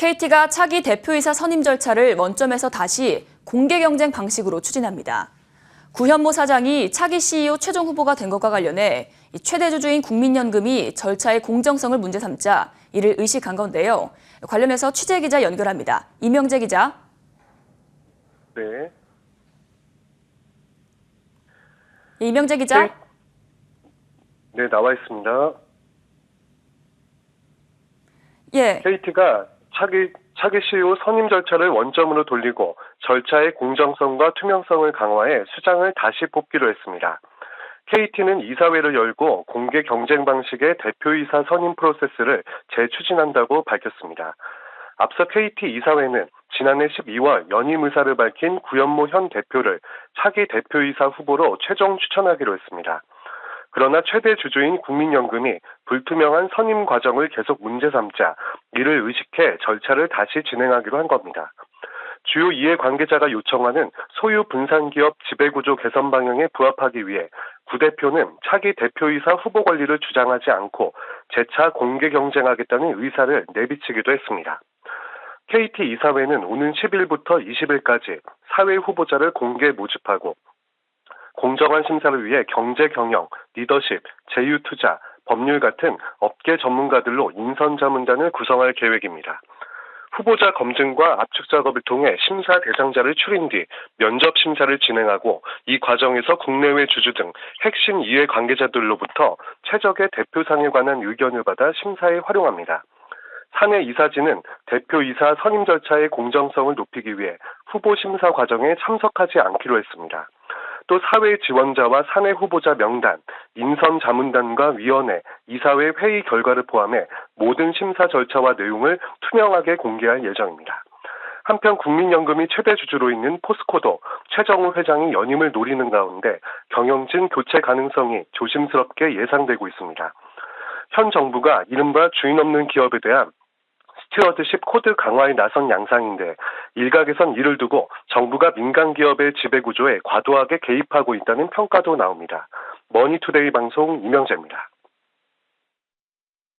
KT가 차기 대표이사 선임 절차를 원점에서 다시 공개 경쟁 방식으로 추진합니다. 구현모 사장이 차기 CEO 최종 후보가 된 것과 관련해 최대 주주인 국민연금이 절차의 공정성을 문제 삼자 이를 의식한 건데요. 관련해서 취재기자 연결합니다. 이명재 기자. 네. 이명재 기자. 네, 나와 있습니다. 예. KT가 차기 CEO 선임 절차를 원점으로 돌리고 절차의 공정성과 투명성을 강화해 수장을 다시 뽑기로 했습니다. KT는 이사회를 열고 공개 경쟁 방식의 대표이사 선임 프로세스를 재추진한다고 밝혔습니다. 앞서 KT 이사회는 지난해 12월 연임 의사를 밝힌 구현모 현 대표를 차기 대표이사 후보로 최종 추천하기로 했습니다. 그러나 최대 주주인 국민연금이 불투명한 선임 과정을 계속 문제 삼자 이를 의식해 절차를 다시 진행하기로 한 겁니다. 주요 이해 관계자가 요청하는 소유 분산기업 지배구조 개선 방향에 부합하기 위해 구 대표는 차기 대표이사 후보 권리를 주장하지 않고 재차 공개 경쟁하겠다는 의사를 내비치기도 했습니다. KT 이사회는 오는 10일부터 20일까지 사회 후보자를 공개 모집하고 공정한 심사를 위해 경제 경영, 리더십, 제휴투자, 법률 같은 업계 전문가들로 인선 자문단을 구성할 계획입니다. 후보자 검증과 압축 작업을 통해 심사 대상자를 추린 뒤 면접 심사를 진행하고 이 과정에서 국내외 주주 등 핵심 이해 관계자들로부터 최적의 대표상에 관한 의견을 받아 심사에 활용합니다. 사내 이사진은 대표이사 선임 절차의 공정성을 높이기 위해 후보 심사 과정에 참석하지 않기로 했습니다. 또 사회 지원자와 사내 후보자 명단, 인선 자문단과 위원회, 이사회 회의 결과를 포함해 모든 심사 절차와 내용을 투명하게 공개할 예정입니다. 한편 국민연금이 최대 주주로 있는 포스코도 최정우 회장이 연임을 노리는 가운데 경영진 교체 가능성이 조심스럽게 예상되고 있습니다. 현 정부가 이른바 주인 없는 기업에 대한 스튜어드십 코드 강화에 나선 양상인데 일각에선 이를 두고 정부가 민간 기업의 지배 구조에 과도하게 개입하고 있다는 평가도 나옵니다. 머니투데이 방송 이명재입니다.